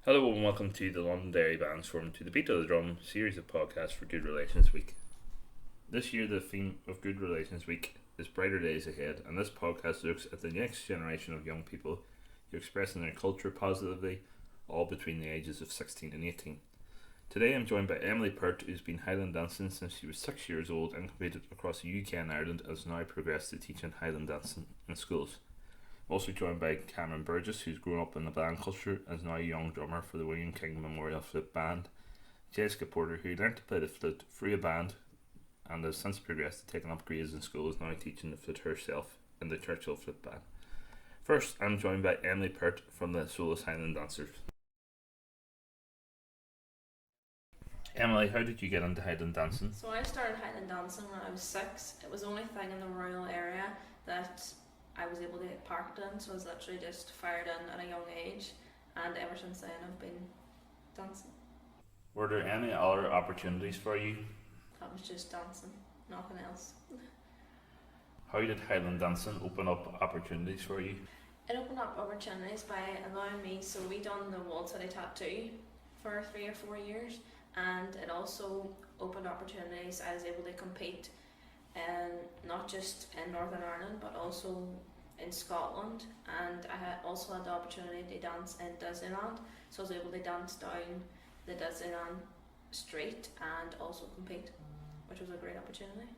Hello and welcome to the Londonderry Bands Forum to the Beat of the Drum series of podcasts for Good Relations Week. This year the theme of Good Relations Week is Brighter Days Ahead, and this podcast looks at the next generation of young people who are expressing their culture positively, all between the ages of 16 and 18. Today I'm joined by Emily Peart, who's been Highland dancing since she was 6 years old and competed across the UK and Ireland and has now progressed to teaching Highland dancing in schools. Also joined by Cameron Burgess, who's grown up in the band culture and is now a young drummer for the William King Memorial Flute Band. Jessica Porter, who learnt to play the flute through a band and has since progressed to taking up grades in school, is now teaching the flute herself in the Churchill Flute Band. First, I'm joined by Emily Peart from the Sollus Highland Dancers. Emily, how did you get into Highland dancing? So I started Highland dancing when I was 6. It was the only thing in the rural area that I was able to get parked in, so I was literally just fired in at a young age, and ever since then I've been dancing. Were there any other opportunities for you? That was just dancing, nothing else. How did Highland dancing open up opportunities for you? It opened up opportunities by allowing me, so we done the Wall City tattoo for 3 or 4 years, and it also opened opportunities. I was able to compete not just in Northern Ireland but also in Scotland, and I had also had the opportunity to dance in Disneyland, so I was able to dance down the Disneyland street and also compete, which was a great opportunity.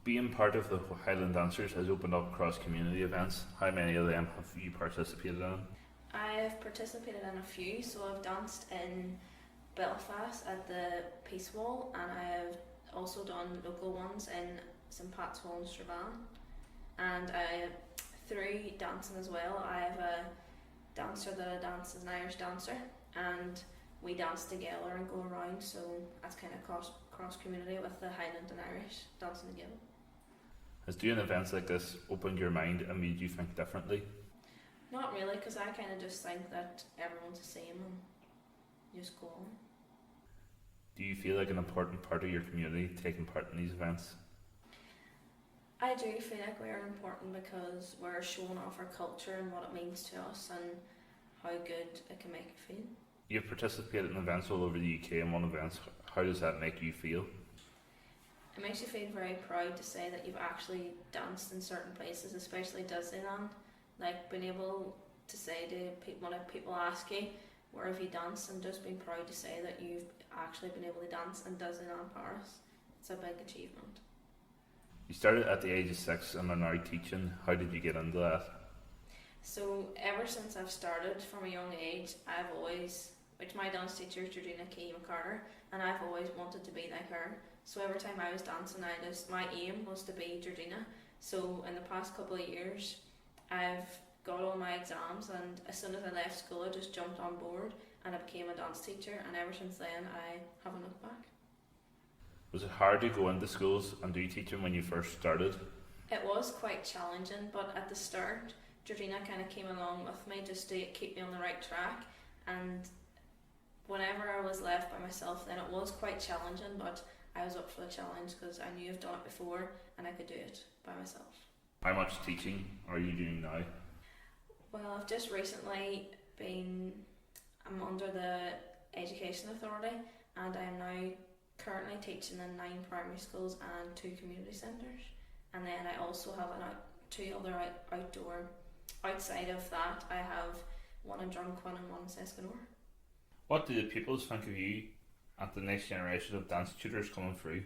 Being part of the Highland Dancers has opened up cross-community events. How many of them have you participated in? I've participated in a few, so I've danced in Belfast at the Peace Wall, and I have also done local ones in St Pat's Hall in Strabane, and through dancing as well, I have a dancer that I dance as an Irish dancer, and we dance together and go around, so that's kind of cross community with the Highland and Irish dancing together. Has doing events like this opened your mind and made you think differently? Not really, because I kind of just think that everyone's the same and just go on. Do you feel like an important part of your community taking part in these events? I do feel like we are important because we're showing off our culture and what it means to us and how good it can make you feel. You've participated in events all over the UK and won events. How does that make you feel? It makes you feel very proud to say that you've actually danced in certain places, especially Disneyland. Like being able to say to people, when people ask you, where have you danced, and just being proud to say that you've actually been able to dance in Disneyland Paris. It's a big achievement. You started at the age of 6 and are now teaching. How did you get into that? So ever since I've started from a young age, I've always, which my dance teacher is Georgina Key McCarter, and I've always wanted to be like her. So every time I was dancing, my aim was to be Georgina. So in the past couple of years, I've got all my exams, and as soon as I left school, I just jumped on board and I became a dance teacher, and ever since then I haven't looked back. Was it hard to go into schools and do teaching when you first started? It was quite challenging, but at the start, Georgina kind of came along with me just to keep me on the right track, and whenever I was left by myself, then it was quite challenging, but I was up for the challenge because I knew I've done it before and I could do it by myself. How much teaching are you doing now? Well, I've just recently I'm under the Education Authority, and I am now currently teaching in 9 primary schools and 2 community centres, and then I also have 2 other outdoor. Outside of that, I have one in Drumquin and one in Seskinore. What do the pupils think of you at the next generation of dance tutors coming through?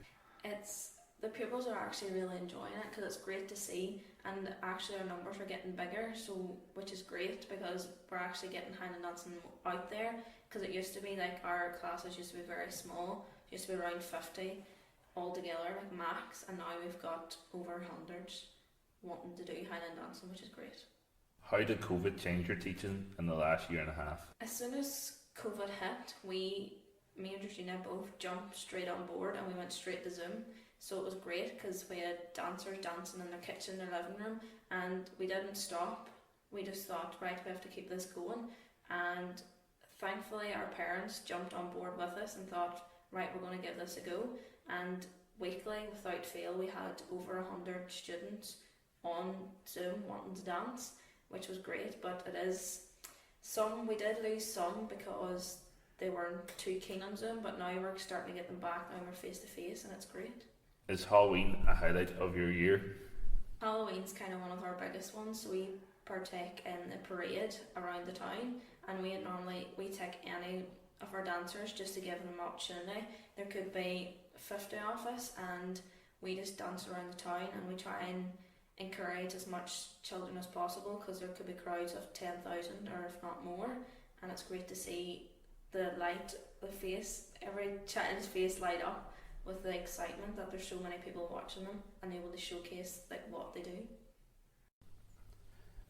The pupils are actually really enjoying it because it's great to see, and actually our numbers are getting bigger, so which is great because we're actually getting Highland dancing out there, because it used to be like our classes used to be very small, it used to be around 50 altogether, like max, and now we've got over hundreds wanting to do Highland dancing, which is great. How did COVID change your teaching in the last year and a half? As soon as COVID hit, me and Georgina both jumped straight on board and we went straight to Zoom. So it was great because we had dancers dancing in their kitchen, their living room, and we didn't stop. We just thought, right, we have to keep this going. And thankfully our parents jumped on board with us and thought, right, we're going to give this a go. And weekly, without fail, we had over 100 students on Zoom wanting to dance, which was great, but it is We did lose some because they weren't too keen on Zoom, but now we're starting to get them back. Now we're face to face, and it's great. Is Halloween a highlight of your year? Halloween's kind of one of our biggest ones. So we partake in the parade around the town, and we take any of our dancers just to give them an opportunity. There could be 50 of us, and we just dance around the town, and we try and encourage as much children as possible, because there could be crowds of 10,000 or if not more, and it's great to see every child's face light up with the excitement that there's so many people watching them and able to showcase what they do.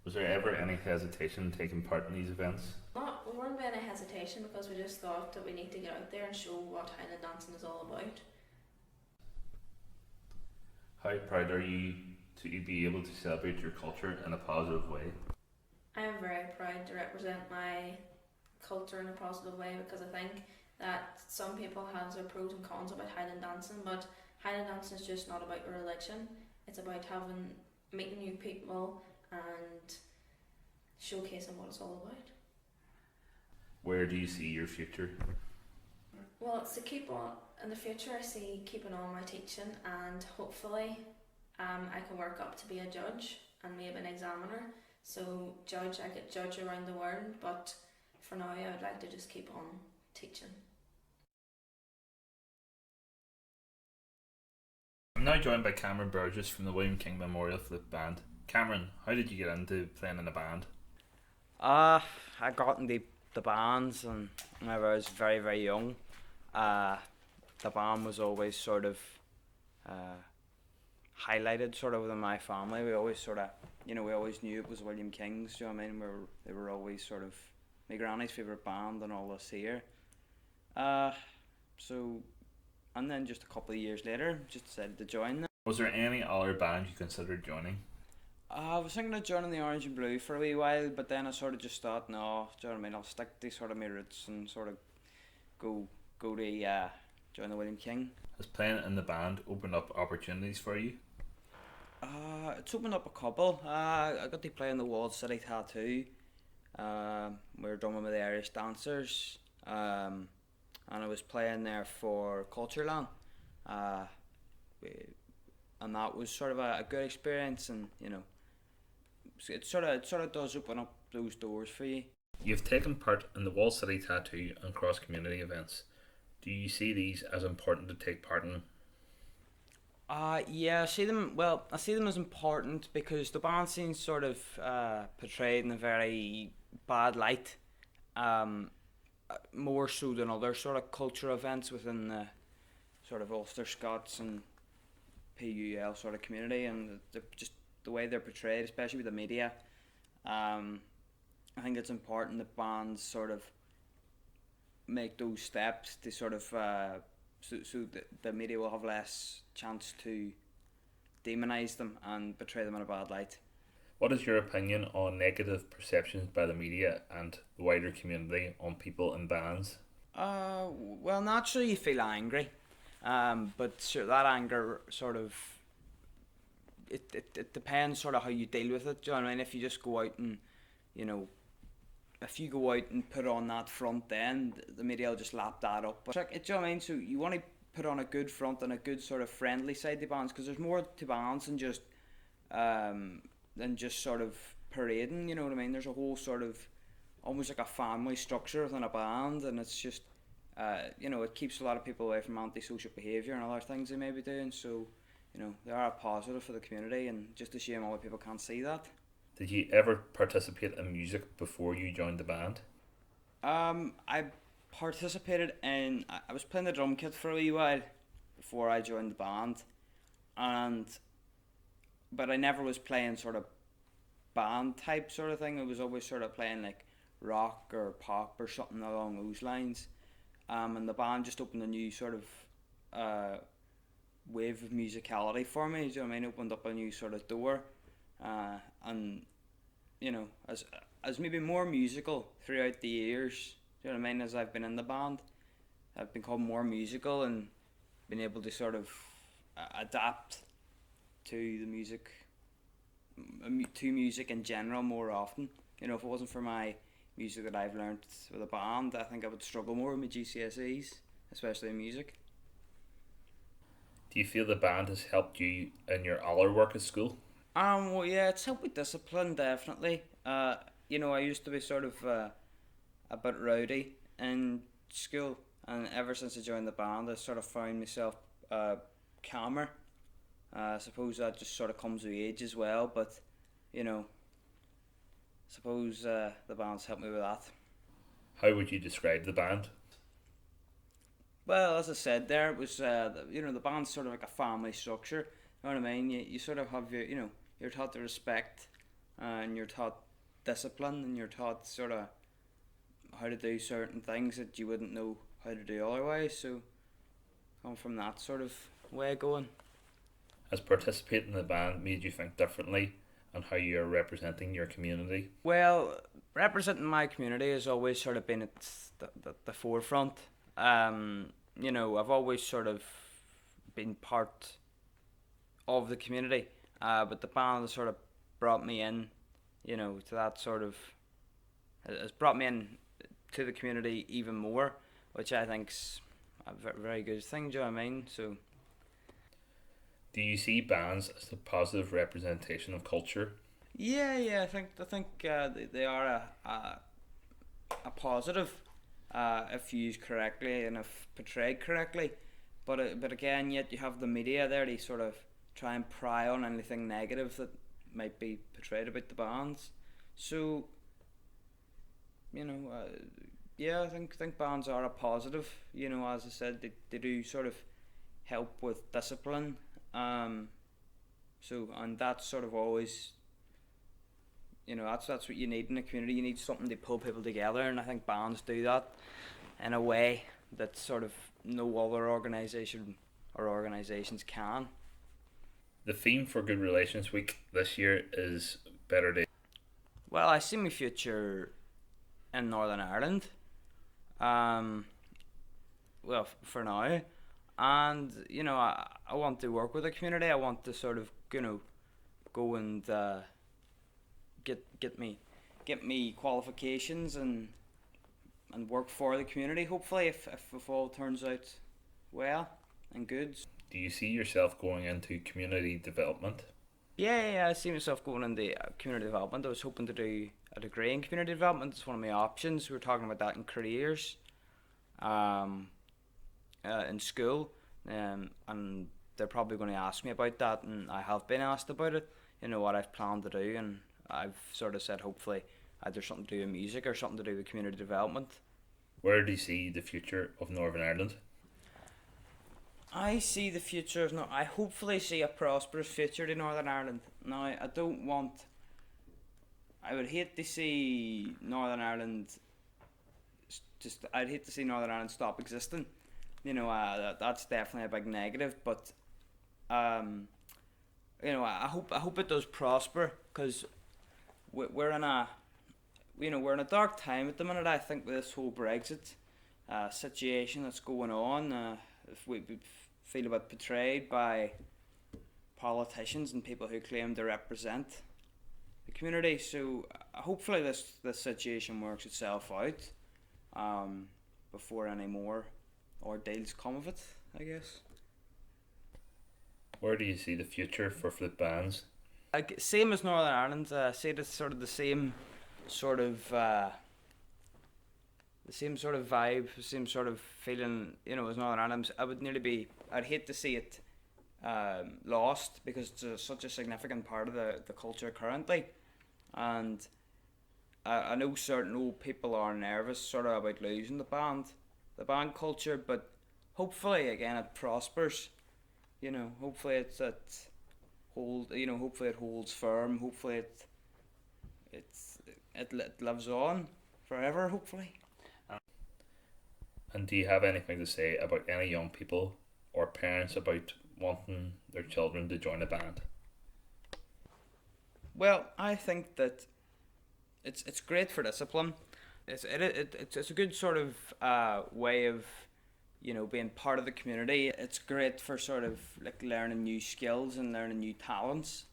Was there ever any hesitation taking part in these events? We weren't by any hesitation, because we just thought that we need to get out there and show what Highland dancing is all about. How proud are you to be able to celebrate your culture in a positive way? I am very proud to represent my culture in a positive way, because I think that some people have their pros and cons about Highland dancing, but Highland dancing is just not about your religion. It's about meeting new people and showcasing what it's all about. Where do you see your future? Well, it's to keep on in the future. I see keeping on my teaching, and hopefully I can work up to be a judge and maybe an examiner. So I could judge around the world, but for now I would like to just keep on teaching. I'm now joined by Cameron Burgess from the William King Memorial Flute Band. Cameron, how did you get into playing in a band? I got into the bands and whenever I was very, very young. The band was always sort of highlighted sort of within my family. We always sort of, we always knew it was William King's, do you know what I mean? They were always sort of my granny's favourite band and all this here. And then just a couple of years later, just decided to join them. Was there any other band you considered joining? I was thinking of joining the Orange and Blue for a wee while, but then I sort of just thought, no, do you know what I mean? I'll stick to sort of my roots and sort of go to join the William King. Has playing in the band opened up opportunities for you? It's opened up a couple. I got to play in the Walled City Tattoo. We were drumming with the Irish Dancers. And I was playing there for Cultureland. And that was sort of a good experience, and it sort of does open up those doors for you. You've taken part in the Wall City Tattoo and cross community events. Do you see these as important to take part in? Yeah, I see them as important because the band scene's sort of portrayed in a very bad light, more so than other sort of culture events within the sort of Ulster Scots and PUL sort of community, and just the way they're portrayed, especially with the media. I think it's important that bands sort of make those steps to sort of so the media will have less chance to demonise them and portray them in a bad light. What is your opinion on negative perceptions by the media and the wider community on people and bands? Well, naturally you feel angry, but sure, that anger sort of it depends sort of how you deal with it. Do you know what I mean? If you just go out and if you go out and put on that front, then the media will just lap that up. But do you know what I mean? So you want to put on a good front and a good sort of friendly side to bands, because there's more to bands than just sort of parading. You know what I mean? There's a whole sort of almost like a family structure within a band, and it's just it keeps a lot of people away from antisocial behaviour and other things they may be doing. So they are a positive for the community, and just a shame other people can't see that. Did you ever participate in music before you joined the band? I participated in. I was playing the drum kit for a wee while before I joined the band, but I never was playing sort of band type sort of thing. I was always sort of playing like rock or pop or something along those lines. And the band just opened a new sort of wave of musicality for me. Do you know what I mean? Opened up a new sort of door, and as maybe more musical throughout the years. Do you know what I mean? As I've been in the band, I've become more musical and been able to sort of adapt to the music, to music in general more often. If it wasn't for my music that I've learnt with a band, I think I would struggle more with my GCSEs, especially in music. Do you feel the band has helped you in your other work at school? Well, yeah, it's helped with discipline, definitely. I used to be sort of a bit rowdy in school, and ever since I joined the band, I sort of found myself calmer. I suppose that just sort of comes with age as well, but you know, suppose the band's helped me with that. How would you describe the band? Well, as I said, there it was the band's sort of like a family structure. You know what I mean? You sort of have you're taught to respect, and you're taught discipline, and you're taught sort of how to do certain things that you wouldn't know how to do otherwise. So, come from that sort of way of going. Has participating in the band made you think differently on how you are representing your community? Well, representing my community has always sort of been at the forefront. I've always sort of been part of the community, but the band has sort of brought me in, to that sort of, has brought me in to the community even more, which I think's a very good thing, do you know what I mean? So, do you see bands as a positive representation of culture? yeah, I think they are a positive, if used correctly and if portrayed correctly. But again, yet you have the media there to sort of try and pry on anything negative that might be portrayed about the bands. So, yeah, I think bands are a positive. As I said, they do sort of help with discipline. And that's sort of always, that's what you need in a community. You need something to pull people together, and I think bands do that in a way that sort of no other organisation or organisations can. The theme for Good Relations Week this year is Better Days. Well, I see my future in Northern Ireland. For now, and I want to work with the community. I want to sort of go and get me qualifications and work for the community. Hopefully, if all turns out well and good. Do you see yourself going into community development? Yeah, I see myself going into community development. I was hoping to do a degree in community development. It's one of my options. We were talking about that in careers, in school, and they're probably going to ask me about that, and I have been asked about it. What I've planned to do, and I've sort of said hopefully either something to do with music or something to do with community development. Where do you see the future of Northern Ireland? I see the future of I hopefully see a prosperous future in Northern Ireland. Now, I would hate to see Northern Ireland I'd hate to see Northern Ireland stop existing. That's definitely a big negative, but I hope it does prosper, because we're in a dark time at the minute. I think with this whole Brexit situation that's going on, if we feel a bit betrayed by politicians and people who claim to represent the community. So hopefully this situation works itself out before any more ordeals come of it, I guess. Where do you see the future for flute bands? Same as Northern Ireland. See it as sort of the same sort of vibe, the same sort of feeling. As Northern Ireland, I'd hate to see it lost, because it's such a significant part of the culture currently, and I know certain old people are nervous sort of about losing the band culture, but hopefully again it prospers. Hopefully hopefully it holds firm. Hopefully it lives on forever. Hopefully. And do you have anything to say about any young people or parents about wanting their children to join a band? Well, I think that it's great for discipline. It's a good sort of way of being part of the community. It's great for sort of like learning new skills and learning new talents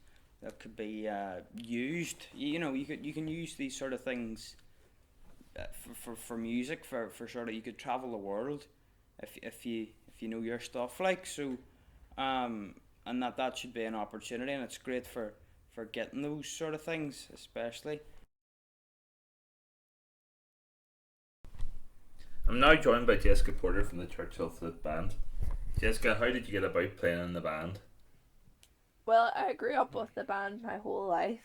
that could be used. You can use these sort of things for music, for sort of, you could travel the world if you know your stuff, like. So and that should be an opportunity, and it's great for getting those sort of things, especially. I'm now joined by Jessica Porter from the Churchill Flute band. Jessica, how did you get about playing in the band? Well, I grew up with the band my whole life.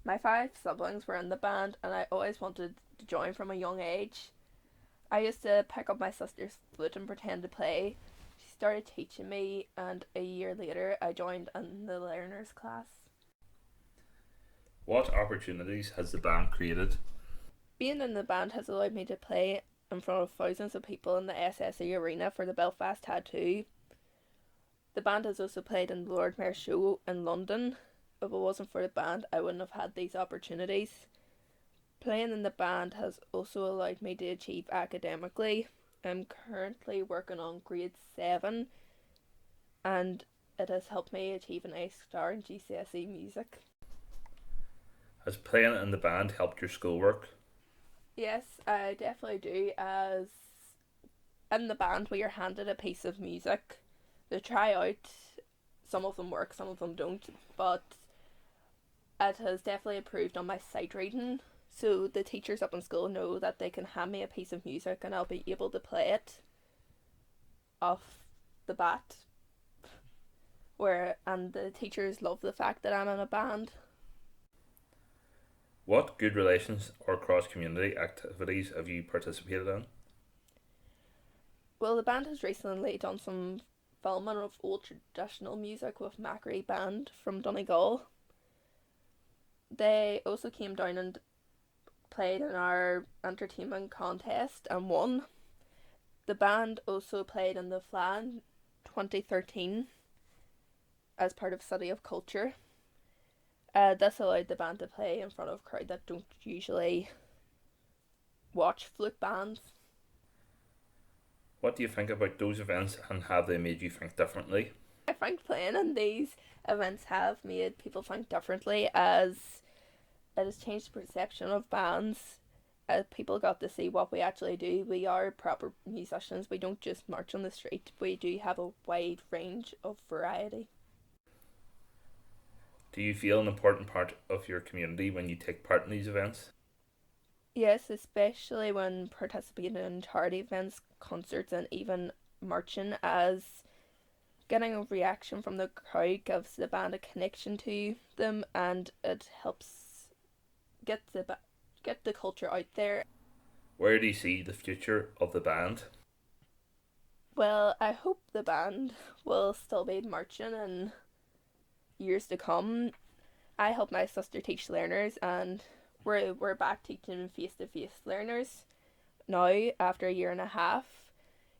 My 5 siblings were in the band, and I always wanted to join from a young age. I used to pick up my sister's flute and pretend to play. She started teaching me, and a year later I joined in the learners class. What opportunities has the band created? Being in the band has allowed me to play in front of thousands of people in the SSE arena for the Belfast Tattoo. The band has also played in the Lord Mayor's show in London. If it wasn't for the band, I wouldn't have had these opportunities. Playing in the band has also allowed me to achieve academically. I'm currently working on grade 7, and it has helped me achieve an A star in GCSE music. Has playing in the band helped your schoolwork? Yes, I definitely do, as in the band we are handed a piece of music to try out. Some of them work, some of them don't, but it has definitely improved on my sight reading. So the teachers up in school know that they can hand me a piece of music and I'll be able to play it off the bat. And the teachers love the fact that I'm in a band. What good relations or cross-community activities have you participated in? Well, the band has recently done some filming of old traditional music with Macquarie Band from Donegal. They also came down and played in our entertainment contest and won. The band also played in the Flan 2013 as part of City of Culture. This allowed the band to play in front of a crowd that don't usually watch flute bands. What do you think about those events, and have they made you think differently? I think playing in these events have made people think differently, as it has changed the perception of bands. People got to see what we actually do. We are proper musicians. We don't just march on the street. We do have a wide range of variety. Do you feel an important part of your community when you take part in these events? Yes, especially when participating in charity events, concerts, and even marching, as getting a reaction from the crowd gives the band a connection to them, and it helps get the culture out there. Where do you see the future of the band? Well, I hope the band will still be marching in years to come. I help my sister teach learners, and we're back teaching face-to-face learners now after a year and a half.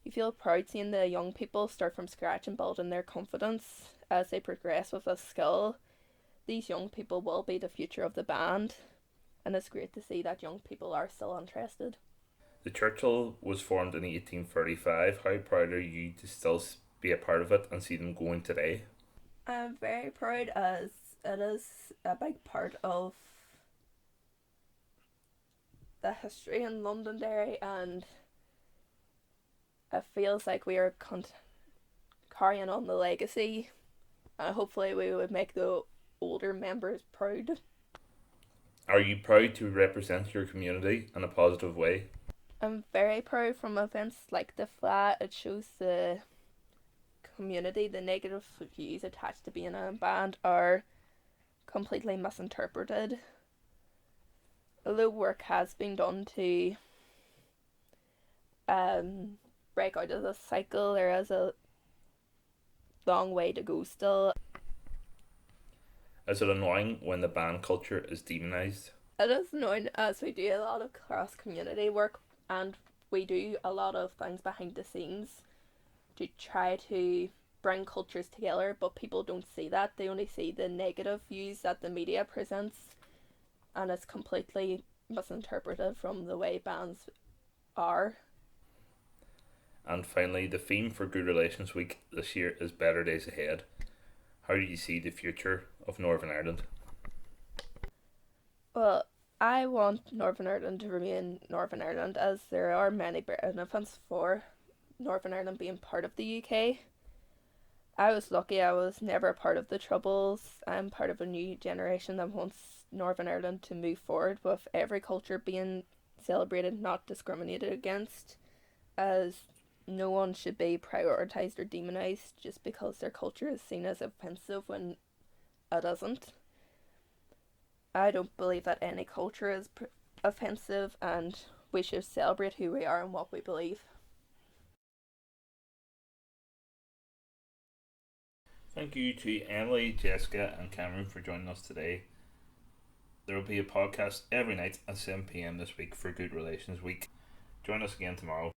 You feel proud seeing the young people start from scratch and building their confidence as they progress with a skill. These young people will be the future of the band, and it's great to see that young people are still interested. The Churchill was formed in 1835. How proud are you to still be a part of it and see them going today? I'm very proud, as it is a big part of the history in Londonderry, and it feels like we are carrying on the legacy, and hopefully we would make the older members proud. Are you proud to represent your community in a positive way? I'm very proud. From events like the Flat, it shows the community the negative views attached to being in a band are completely misinterpreted. Although work has been done to break out of this cycle, there is a long way to go still. Is it annoying when the band culture is demonised? It is annoying, as we do a lot of cross community work and we do a lot of things behind the scenes to try to bring cultures together, but people don't see that. They only see the negative views that the media presents, and it's completely misinterpreted from the way bands are. And finally, the theme for Good Relations Week this year is Better Days Ahead. How do you see the future of Northern Ireland? Well, I want Northern Ireland to remain Northern Ireland, as there are many benefits for Northern Ireland being part of the UK. I was lucky I was never a part of the Troubles. I'm part of a new generation that wants Northern Ireland to move forward with every culture being celebrated, not discriminated against, as no one should be prioritised or demonised just because their culture is seen as offensive when it isn't. I don't believe that any culture is offensive, and we should celebrate who we are and what we believe. Thank you to Emily, Jessica, and Cameron for joining us today. There will be a podcast every night at 7 p.m. this week for Good Relations Week. Join us again tomorrow.